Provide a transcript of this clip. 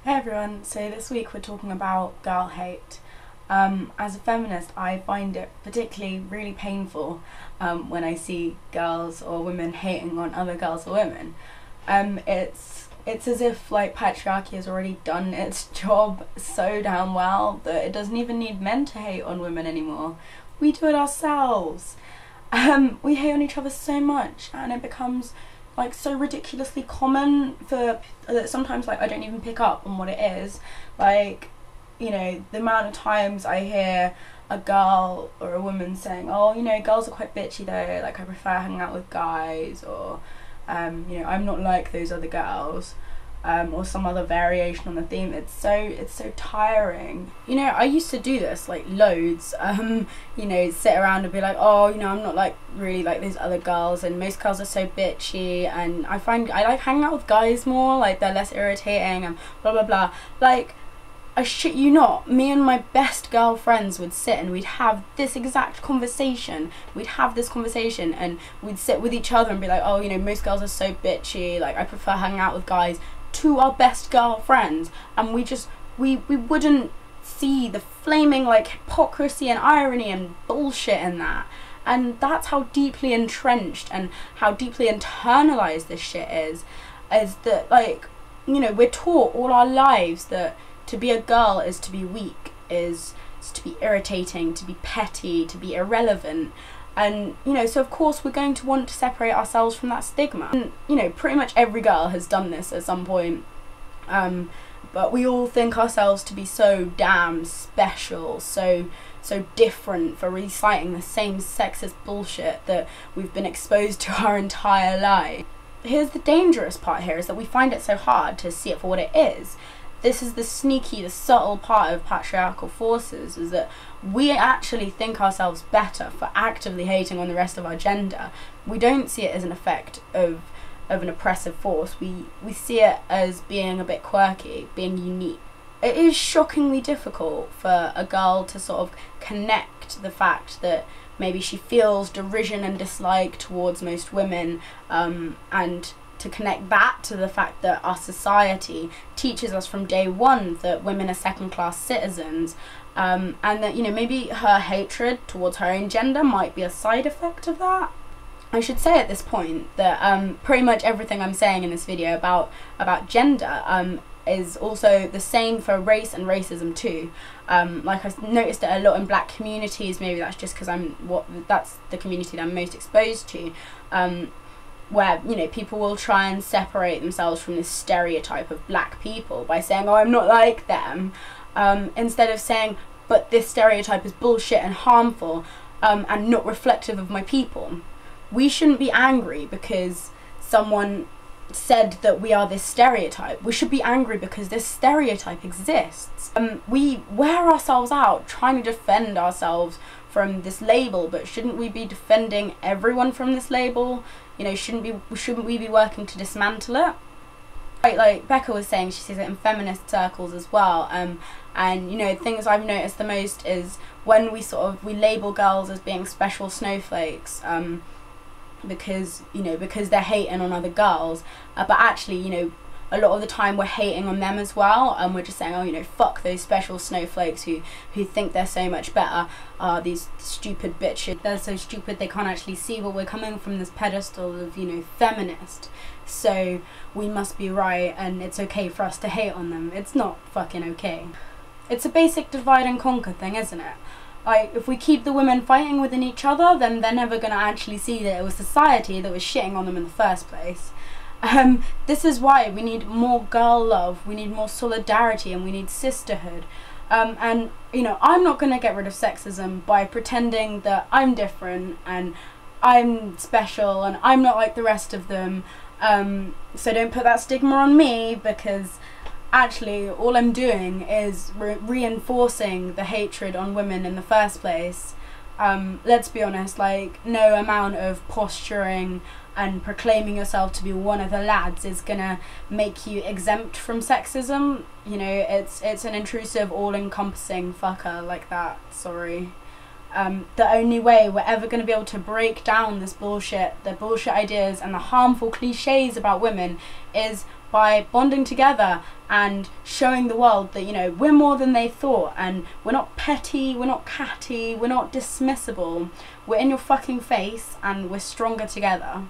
Hey everyone, so this week we're talking about girl hate. As a feminist, I find it particularly really painful when I see girls or women hating on other girls or women. It's as if like patriarchy has already done its job so damn well that it doesn't even need men to hate on women anymore. We do it ourselves. We hate on each other so much, and it becomes like so ridiculously common for that sometimes like I don't even pick up on what it is. Like, you know, the amount of times I hear a girl or a woman saying, oh, you know, girls are quite bitchy though, like I prefer hanging out with guys, or you know, I'm not like those other girls, or some other variation on the theme. It's so tiring. You know, I used to do this like loads, you know, sit around and be like, oh, you know, I'm not like really like those other girls, and most girls are so bitchy, and I find I like hanging out with guys more, like they're less irritating and blah blah blah. Like, I shit you not, me and my best girlfriends would sit and we'd have this exact conversation. And we'd sit with each other and be like, oh, you know, most girls are so bitchy, like I prefer hanging out with guys, to our best girlfriends. And we wouldn't see the flaming like hypocrisy and irony and bullshit in that. And that's how deeply entrenched and how deeply internalized this shit is that, like, you know, we're taught all our lives that to be a girl is to be weak, is to be irritating, to be petty, to be irrelevant. And, you know, so of course we're going to want to separate ourselves from that stigma. And, you know, pretty much every girl has done this at some point. But we all think ourselves to be so damn special, so different for reciting the same sexist bullshit that we've been exposed to our entire life. Here's the dangerous part here, is that we find it so hard to see it for what it is. This is the sneaky, the subtle part of patriarchal forces, is that we actually think ourselves better for actively hating on the rest of our gender. We don't see it as an effect of an oppressive force. We see it as being a bit quirky, being unique. It is shockingly difficult for a girl to sort of connect the fact that maybe she feels derision and dislike towards most women, and to connect that to the fact that our society teaches us from day one that women are second-class citizens, and that, you know, maybe her hatred towards her own gender might be a side effect of that. I should say at this point that pretty much everything I'm saying in this video about gender is also the same for race and racism too. Like, I've noticed it a lot in black communities. Maybe that's just because that's the community that I'm most exposed to, where, you know, people will try and separate themselves from this stereotype of black people by saying, oh, I'm not like them, instead of saying, but this stereotype is bullshit and harmful, and not reflective of my people. We shouldn't be angry because someone said that we are this stereotype. We should be angry because this stereotype exists. We wear ourselves out trying to defend ourselves from this label, but shouldn't we be defending everyone from this label? You know, shouldn't we be working to dismantle it? Like Becca was saying, she sees it in feminist circles as well. And, you know, things I've noticed the most is when we label girls as being special snowflakes, because they're hating on other girls, but actually, you know, a lot of the time we're hating on them as well, and we're just saying, oh, you know, fuck those special snowflakes who think they're so much better, these stupid bitches, they're so stupid they can't actually see, but we're coming from this pedestal of, you know, feminist, so we must be right and it's okay for us to hate on them. It's not fucking okay. It's a basic divide and conquer thing, isn't it? Like, if we keep the women fighting within each other, then they're never going to actually see that it was society that was shitting on them in the first place. This is why we need more girl love, we need more solidarity, and we need sisterhood. And, you know, I'm not going to get rid of sexism by pretending that I'm different and I'm special and I'm not like the rest of them. So don't put that stigma on me, because actually all I'm doing is reinforcing the hatred on women in the first place. Let's be honest, like, no amount of posturing and proclaiming yourself to be one of the lads is gonna make you exempt from sexism. You know, it's an intrusive, all-encompassing fucker like that, sorry. The only way we're ever going to be able to break down this bullshit, the bullshit ideas and the harmful cliches about women, is by bonding together and showing the world that, you know, we're more than they thought, and we're not petty, we're not catty, we're not dismissible, we're in your fucking face and we're stronger together.